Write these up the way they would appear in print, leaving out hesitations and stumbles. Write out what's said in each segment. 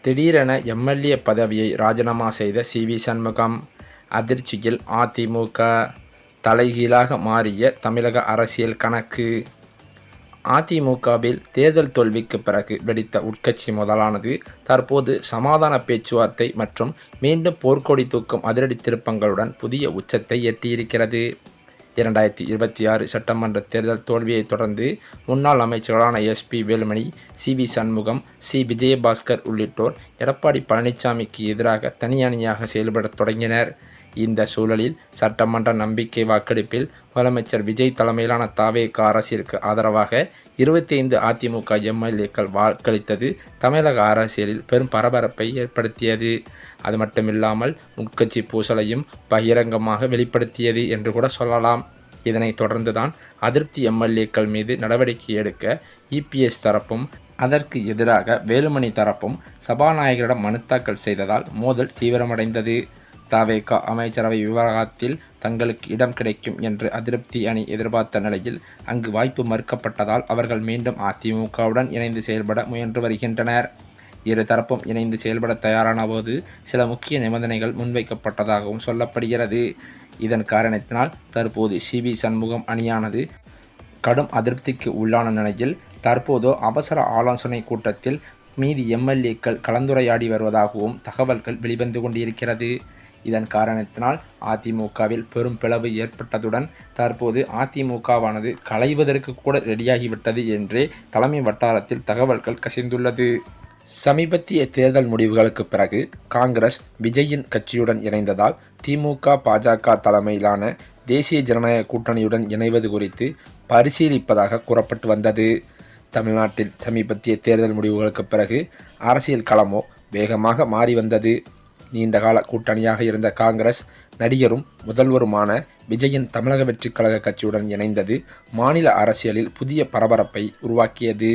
திடீரென எம்எல்ஏ பதவியை ராஜினாமா செய்த சி.வி. சண்முகம். அதிர்ச்சியில் அதிமுக. தலைகீழாக மாறிய தமிழக அரசியல் கணக்கு. அதிமுகவில் தேர்தல் தோல்விக்கு பிறகு வெடித்த உட்கட்சி மோதலானது தற்போது சமாதான பேச்சுவார்த்தை மற்றும் மீண்டும் போர்க்கொடி தூக்கும் அதிரடி திருப்பங்களுடன் புதிய உச்சத்தை எட்டியிருக்கிறது. 2026 சட்டமன்ற தேர்தல் தோல்வியை தொடர்ந்து முன்னாள் அமைச்சர்களான S P. Velumani, C V. Shanmugam, C. Vijayabaskar உள்ளிட்டோர் எடப்பாடி பழனிசாமிக்கு எதிராக தனி அணியாக செயல்படத் தொடங்கினர். இந்த சூழலில் சட்டமன்ற நம்பிக்கை வாக்கெடுப்பில் முதலமைச்சர் விஜய் தலைமையிலான த.வே.க. அரசிற்கு ஆதரவாக 25 அதிமுக எம்.எல்.ஏக்கள் வாக்களித்தது தமிழக அரசியலில் பெரும் பரபரப்பை ஏற்படுத்தியது. அது மட்டுமில்லாமல் உட்கட்சி பூசலையும் பகிரங்கமாக வெளிப்படுத்தியது என்று கூட சொல்லலாம். இதனைத் தொடர்ந்துதான் அதிருப்தி எம்.எல்.ஏக்கள் மீது நடவடிக்கை எடுக்க இ.பி.எஸ். தரப்பும் அதற்கு எதிராக வேலுமணி தரப்பும் சபாநாயகரிடம் மனு தாக்கல் செய்ததால் மோதல் தீவிரமடைந்தது. த.வே.க. அமைச்சரவை விவகாரத்தில் தங்களுக்கு இடம் கிடைக்கும் என்று அதிருப்தி அணி எதிர்பார்த்த நிலையில் அங்கு வாய்ப்பு மறுக்கப்பட்டதால் அவர்கள் மீண்டும் அதிமுகவுடன் இணைந்து செயல்பட முயன்று வருகின்றனர். இரு தரப்பும் இணைந்து செயல்பட தயாரான போது சில முக்கிய நிபந்தனைகள் முன்வைக்கப்பட்டதாகவும் சொல்லப்படுகிறது. இதன் காரணத்தினால் தற்போது சி.வி. சண்முகம் அணியானது கடும் அதிருப்திக்கு உள்ளான நிலையில் தற்போது அவசர ஆலோசனை கூட்டத்தில் மீதி எம்.எல்.ஏக்கள் கலந்துரையாடி வருவதாகவும் தகவல்கள் வெளிவந்து கொண்டிருக்கிறது. இதன் காரணத்தினால் அதிமுகவில் பெரும் பிளவு ஏற்பட்டதுடன் தற்போது அதிமுகவானது களைவதற்கு கூட ரெடியாகிவிட்டது என்றே தலைமை வட்டாரத்தில் தகவல்கள் கசிந்துள்ளது. சமீபத்திய தேர்தல் முடிவுகளுக்கு பிறகு காங்கிரஸ் விஜயின் கட்சியுடன் இணைந்ததால் திமுக, பாஜக தலைமையிலான தேசிய ஜனநாயக கூட்டணியுடன் இணைவது குறித்து பரிசீலிப்பதாக கூறப்பட்டு வந்தது. தமிழ்நாட்டில் சமீபத்திய தேர்தல் முடிவுகளுக்கு பிறகு அரசியல் களமோ வேகமாக மாறி வந்தது. நீண்டகால கூட்டணியாக இருந்த காங்கிரஸ் நடிகரும் முதல்வருமான விஜயின் தமிழக வெற்றிக் கழக கட்சியுடன் இணைந்தது மாநில அரசியலில் புதிய பரபரப்பை உருவாக்கியது.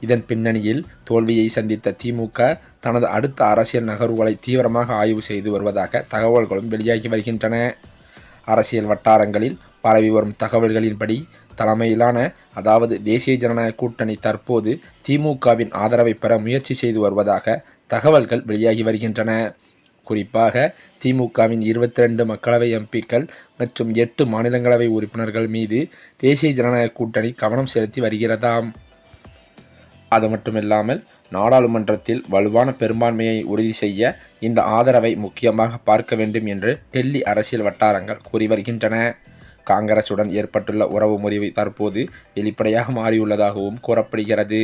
இதன் பின்னணியில் தோல்வியை சந்தித்த திமுக தனது அடுத்த அரசியல் நகர்வுகளை தீவிரமாக ஆய்வு செய்து வருவதாக தகவல்களும் வெளியாகி வருகின்றன. அரசியல் வட்டாரங்களில் பரவி வரும் தகவல்களின்படி தலைமையிலான அதாவது தேசிய ஜனநாயக கூட்டணி தற்போது திமுகவின் ஆதரவை பெற முயற்சி செய்து வருவதாக தகவல்கள் வெளியாகி வருகின்றன. குறிப்பாக திமுகவின் 22 மக்களவை எம்பிக்கள் மற்றும் 8 மாநிலங்களவை உறுப்பினர்கள் மீது தேசிய ஜனநாயக கூட்டணி கவனம் செலுத்தி வருகிறதாம். அது மட்டுமில்லாமல் நாடாளுமன்றத்தில் வலுவான பெரும்பான்மையை உறுதி செய்ய இந்த ஆதரவை முக்கியமாக பார்க்க வேண்டும் என்று டெல்லி அரசியல் வட்டாரங்கள் கூறி வருகின்றன. காங்கிரசுடன் ஏற்பட்டுள்ள உறவு முறிவு தற்போது வெளிப்படையாக மாறியுள்ளதாகவும் கூறப்படுகிறது.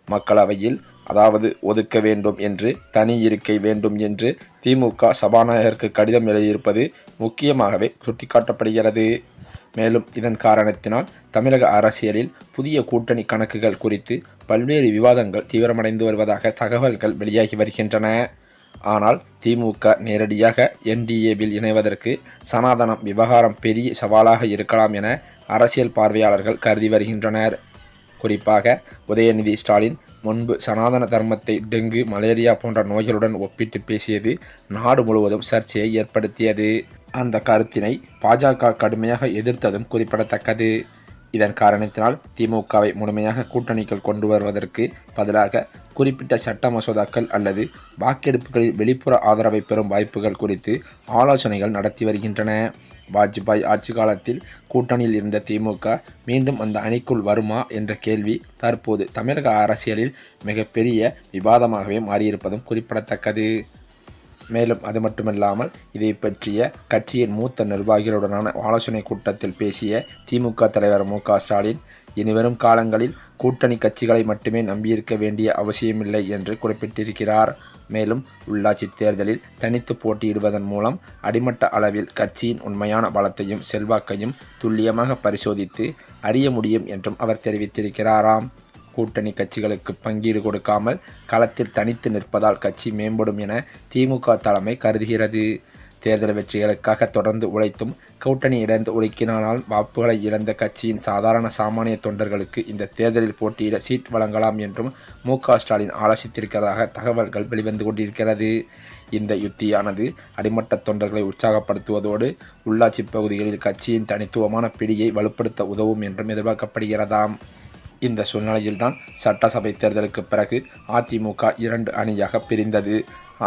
மக்களவையில் அதாவது ஒதுக்க வேண்டும் என்று தனி இருக்கை வேண்டும் என்று திமுக சபாநாயகருக்கு கடிதம் எழுதியிருப்பது முக்கியமாகவே சுட்டிக்காட்டப்படுகிறது. மேலும் இதன் காரணத்தினால் தமிழக அரசியலில் புதிய கூட்டணி கணக்குகள் குறித்து பல்வேறு விவாதங்கள் தீவிரமடைந்து வருவதாக தகவல்கள் வெளியாகி வருகின்றன. ஆனால் திமுக நேரடியாக என்.டி.ஏவில் இணைவதற்கு சனாதனம் விவகாரம் பெரிய சவாலாக இருக்கலாம் என அரசியல் பார்வையாளர்கள் கருதி வருகின்றனர். குறிப்பாக உதயநிதி ஸ்டாலின் முன்பு சனாதன தர்மத்தை டெங்கு, மலேரியா போன்ற நோய்களுடன் ஒப்பிட்டு பேசியது நாடு முழுவதும் சர்ச்சையை ஏற்படுத்தியது. அந்த கருத்தினை பாஜக கடுமையாக எதிர்த்ததும் குறிப்பிடத்தக்கது. இதன் காரணத்தினால் திமுகவை முழுமையாக கூட்டணிக்குள் கொண்டு வருவதற்கு பதிலாக குறிப்பிட்ட சட்ட மசோதாக்கள் அல்லது வாக்கெடுப்புகளில் வெளிப்புற ஆதரவை பெறும் வாய்ப்புகள் குறித்து ஆலோசனைகள் நடத்தி வருகின்றன. வாஜ்பாய் ஆட்சி காலத்தில் கூட்டணியில் இருந்த திமுக மீண்டும் அந்த அணிக்குள் வருமா என்ற கேள்வி தற்போது தமிழக அரசியலில் மிகப்பெரிய விவாதமாகவே மாறியிருப்பதும் குறிப்பிடத்தக்கது. மேலும் அது மட்டுமில்லாமல் இதை பற்றிய கட்சியின் மூத்த நிர்வாகிகளுடனான ஆலோசனை கூட்டத்தில் பேசிய திமுக தலைவர் மு.க. ஸ்டாலின் இனிவரும் காலங்களில் கூட்டணி கட்சிகளை மட்டுமே நம்பியிருக்க வேண்டிய அவசியமில்லை என்று குறிப்பிட்டிருக்கிறார். மேலும் உள்ளாட்சி தேர்தலில் தனித்து போட்டியிடுவதன் மூலம் அடிமட்ட அளவில் கட்சியின் உண்மையான பலத்தையும் செல்வாக்கையும் துல்லியமாக பரிசோதித்து அறிய முடியும் என்றும் அவர் தெரிவித்திருக்கிறாராம். கூட்டணி கட்சிகளுக்கு பங்கீடு கொடுக்காமல் களத்தில் தனித்து நிற்பதால் கட்சி மேம்படும் என திமுக தலைமை கருதுகிறது. தேர்தல் வெற்றிகளுக்காக தொடர்ந்து உழைத்தும் கூட்டணி இழந்து ஒடுக்கினால் வாக்குகளை இழந்த கட்சியின் சாதாரண சாமானிய தொண்டர்களுக்கு இந்த தேர்தலில் போட்டியிட சீட் வழங்கலாம் என்றும் மு.க. ஸ்டாலின் ஆலோசித்திருக்கிறதாக தகவல்கள் வெளிவந்து கொண்டிருக்கிறது. இந்த யுத்தியானது அடிமட்ட தொண்டர்களை உற்சாகப்படுத்துவதோடு உள்ளாட்சி பகுதிகளில் கட்சியின் தனித்துவமான பிடியை வலுப்படுத்த உதவும் என்றும் எதிர்பார்க்கப்படுகிறதாம். இந்த சூழ்நிலையில்தான் சட்டசபை தேர்தலுக்கு பிறகு அதிமுக 2 அணியாக பிரிந்தது.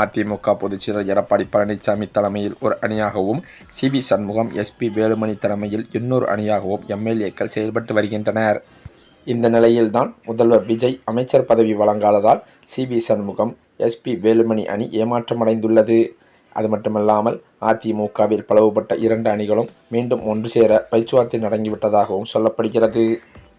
அதிமுக பொதுச்செயலர் எடப்பாடி பழனிசாமி தலைமையில் ஒரு அணியாகவும், சிவி சண்முகம், எஸ்பி வேலுமணி தலைமையில் இன்னொரு அணியாகவும் எம்எல்ஏக்கள் செயல்பட்டு வருகின்றனர். இந்த நிலையில்தான் முதல்வர் விஜய் அமைச்சர் பதவி வழங்காததால் சிவி சண்முகம், எஸ்பி வேலுமணி அணி ஏமாற்றமடைந்துள்ளது. அது மட்டுமல்லாமல் அதிமுகவில் பிளவுபட்ட 2 அணிகளும் மீண்டும் ஒன்று சேர பேச்சுவார்த்தை நடங்கிவிட்டதாகவும் சொல்லப்படுகிறது.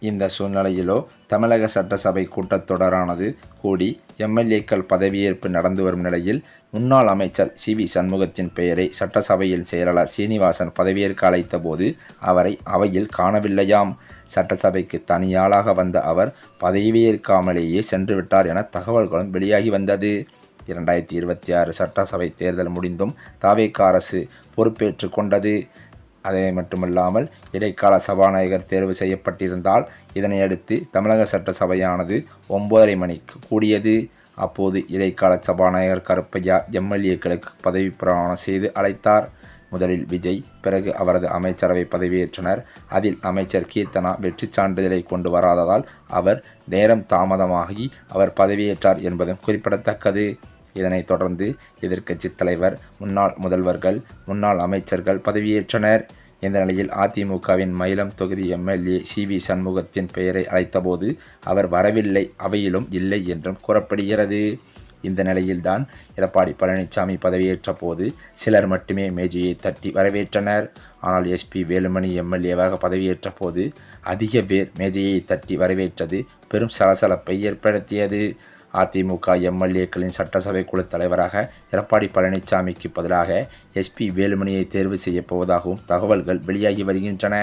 இந்த சூழ்நிலையிலோ தமிழக சட்டசபை கூட்டத்தொடரானது கூடி எம்எல்ஏக்கள் பதவியேற்பு நடந்து வரும் நிலையில் முன்னாள் அமைச்சர் சிவி சண்முகத்தின் பெயரை சட்டசபையில் செயலாளர் சீனிவாசன் பதவியேற்க அழைத்த போது அவரை அவையில் காணவில்லையாம். சட்டசபைக்கு தனியாளாக வந்த அவர் பதவியேற்காமலேயே சென்றுவிட்டார் என தகவல்களும் வெளியாகி வந்தது. 2026 சட்டசபை தேர்தல் முடிந்தும் தவேக அரசு பொறுப்பேற்று கொண்டது. அதே மட்டுமல்லாமல் இடைக்கால சபாநாயகர் தேர்வு செய்யப்பட்டிருந்தால் இதனையடுத்து தமிழக சட்டசபையானது 9:30 மணிக்கு கூடியது. அப்போது இடைக்கால சபாநாயகர் கருப்பையா எம்எல்ஏக்களுக்கு பதவி பிரமாணம் செய்து அழைத்தார். முதலில் விஜய், பிறகு அவரது அமைச்சரவை பதவியேற்றனர். அதில் அமைச்சர் கீர்த்தனா வெற்றி சான்றிதழை கொண்டு வராததால் அவர் நேரம் தாமதமாகி அவர் பதவியேற்றார் என்பதும் குறிப்பிடத்தக்கது. இதனைத் தொடர்ந்து எதிர்க்கட்சி தலைவர், முன்னாள் முதல்வர்கள், முன்னாள் அமைச்சர்கள் பதவியேற்றனர். இந்த நிலையில் அதிமுகவின் மயிலம் தொகுதி எம்எல்ஏ சிவி சண்முகத்தின் பெயரை அழைத்தபோது அவர் வரவில்லை, அவையிலும் இல்லை என்றும் கூறப்படுகிறது. இந்த நிலையில்தான் எடப்பாடி பழனிசாமி பதவியேற்ற போது சிலர் மட்டுமே மேஜையை தட்டி வரவேற்றனர். ஆனால் எஸ்பி வேலுமணி எம்எல்ஏவாக பதவியேற்ற போது அதிக பேர் மேஜையை தட்டி வரவேற்றது பெரும் சலசலப்பை ஏற்படுத்தியது. அதிமுக எம்எல்ஏக்களின் சட்டசபை குழு தலைவராக எடப்பாடி பழனிசாமிக்கு பதிலாக எஸ்பி வேலுமணியை தேர்வு செய்யப் போவதாகவும் தகவல்கள் வெளியாகி வருகின்றன.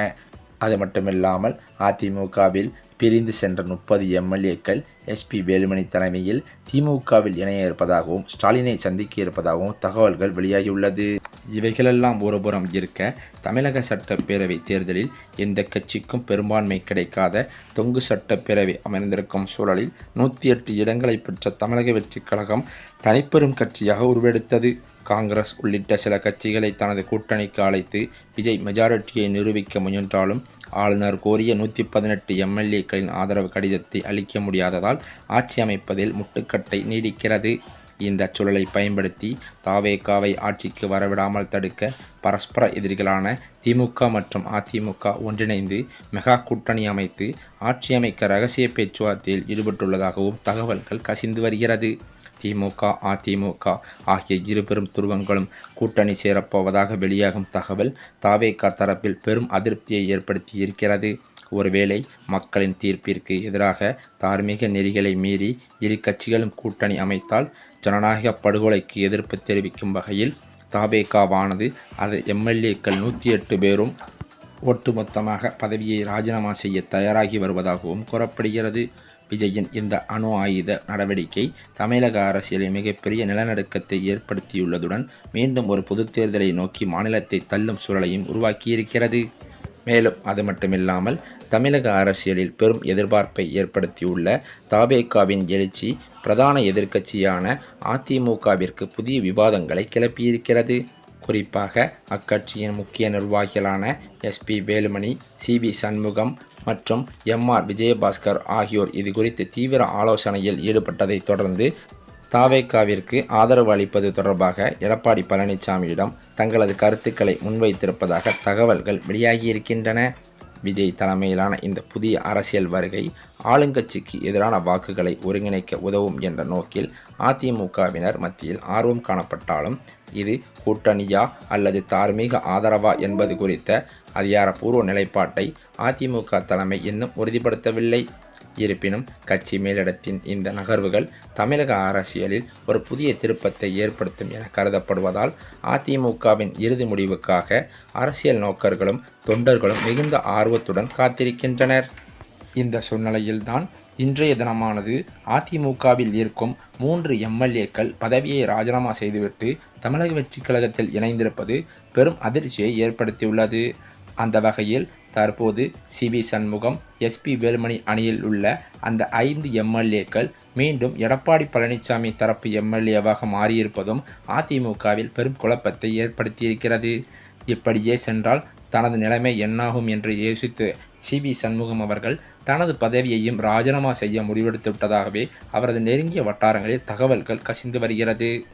அது மட்டுமில்லாமல் அதிமுகவில் பிரிந்து சென்ற 30 எம்எல்ஏக்கள் எஸ்பி வேலுமணி தலைமையில் திமுகவில் இணைய இருப்பதாகவும் ஸ்டாலினை சந்திக்க இருப்பதாகவும் தகவல்கள் வெளியாகியுள்ளது. இவைகளெல்லாம் ஒருபுறம் இருக்க, தமிழக சட்டப்பேரவை தேர்தலில் எந்த கட்சிக்கும் பெரும்பான்மை கிடைக்காத தொங்கு சட்டப்பேரவை அமைந்திருக்கும் சூழலில் 108 இடங்களை பெற்ற தமிழக வெற்றிக் கழகம் தனிப்பெரும் கட்சியாக உருவெடுத்தது. காங்கிரஸ் உள்ளிட்ட சில கட்சிகளை தனது கூட்டணிக்கு அழைத்து விஜய் மெஜாரிட்டியை நிரூபிக்க முயன்றாலும் ஆளுநர் கோரிய 118 எம்எல்ஏக்களின் ஆதரவு கடிதத்தை அளிக்க முடியாததால் ஆட்சி அமைப்பதில் முட்டுக்கட்டை நீடிக்கிறது. இந்த சூழலை பயன்படுத்தி தவேகாவை ஆட்சிக்கு வரவிடாமல் தடுக்க பரஸ்பர எதிரிகளான திமுக மற்றும் அதிமுக ஒன்றிணைந்து மெகா கூட்டணி அமைத்து ஆட்சி அமைக்க ரகசிய பேச்சுவார்த்தையில் ஈடுபட்டுள்ளதாகவும் தகவல்கள் கசிந்து வருகிறது. திமுக, அதிமுக ஆகிய இருபெரும் துருவங்களும் கூட்டணி சேரப்போவதாக வெளியாகும் தகவல் தவேகா தரப்பில் பெரும் அதிருப்தியை ஏற்படுத்தி இருக்கிறது. ஒருவேளை மக்களின் தீர்ப்பிற்கு எதிராக தார்மீக நெறிகளை மீறி இரு கட்சிகளும் கூட்டணி அமைத்தால் ஜனநாயக படுகொலைக்கு எதிர்ப்பு தெரிவிக்கும் வகையில் தவேகாவானது அது எம்எல்ஏக்கள் 108 பேரும் ஒட்டுமொத்தமாக பதவியை ராஜினாமா செய்ய தயாராகி வருவதாகவும் கூறப்படுகிறது. விஜயின் இந்த அணு ஆயுத நடவடிக்கை தமிழக அரசியலில் மிகப்பெரிய நிலநடுக்கத்தை ஏற்படுத்தியுள்ளதுடன் மீண்டும் ஒரு பொதுத் தேர்தலை நோக்கி மாநிலத்தை தள்ளும் சூழலையும் உருவாக்கியிருக்கிறது. மேலும் அது மட்டுமில்லாமல் தமிழக அரசியலில் பெரும் எதிர்பார்ப்பை ஏற்படுத்தியுள்ள தவேகாவின் எழுச்சி பிரதான எதிர்க்கட்சியான அதிமுகவிற்கு புதிய விவாதங்களை கிளப்பியிருக்கிறது. குறிப்பாக அக்கட்சியின் முக்கிய நிர்வாகிகளான எஸ்பி வேலுமணி, சிவி சண்முகம் மற்றும் எம்ஆர் விஜயபாஸ்கர் ஆகியோர் இது குறித்து தீவிர ஆலோசனையில் ஈடுபட்டதை தொடர்ந்து தவேகாவிற்கு ஆதரவு அளிப்பது தொடர்பாக எடப்பாடி பழனிசாமியிடம் தங்களது கருத்துக்களை முன்வைத்திருப்பதாக தகவல்கள் வெளியாகியிருக்கின்றன. விஜய் தலைமையிலான இந்த புதிய அரசியல் வருகை ஆளுங்கட்சிக்கு எதிரான வாக்குகளை ஒருங்கிணைக்க உதவும் என்ற நோக்கில் அதிமுகவினர் மத்தியில் ஆர்வம் காணப்பட்டாலும் இது கூட்டணியா அல்லது தார்மீக ஆதரவா என்பது குறித்த அதிகாரப்பூர்வ நிலைப்பாட்டை அதிமுக தலைமை இன்னும் உறுதிப்படுத்தவில்லை. இருப்பினும் கட்சி மேலிடத்தின் இந்த நகர்வுகள் தமிழக அரசியலில் ஒரு புதிய திருப்பத்தை ஏற்படுத்தும் என கருதப்படுவதால் அதிமுகவின் இறுதி முடிவுக்காக அரசியல் நோக்கர்களும் தொண்டர்களும் மிகுந்த ஆர்வத்துடன் காத்திருக்கின்றனர். இந்த சூழ்நிலையில்தான் இன்றைய தினமானது அதிமுகவில் இருக்கும் 3 எம்எல்ஏக்கள் பதவியை ராஜினாமா செய்துவிட்டு தமிழக வெற்றிக் கழகத்தில் இணைந்திருப்பது பெரும் அதிர்ச்சியை ஏற்படுத்தியுள்ளது. அந்த வகையில் தற்போது சிவி சண்முகம், எஸ்பி வேலுமணி அணியில் உள்ள அந்த 5 எம்எல்ஏக்கள் மீண்டும் எடப்பாடி பழனிசாமி தரப்பு எம்எல்ஏவாக மாறியிருப்பதும் அதிமுகவில் பெரும் குழப்பத்தை ஏற்படுத்தியிருக்கிறது. இப்படியே சென்றால் தனது நிலைமை என்னாகும் என்று யோசித்து சி.வி. சண்முகம் அவர்கள் தனது பதவியையும் ராஜினாமா செய்ய முடிவெடுத்து விட்டதாகவே அவரது நெருங்கிய வட்டாரங்களில் தகவல்கள் கசிந்து வருகிறது.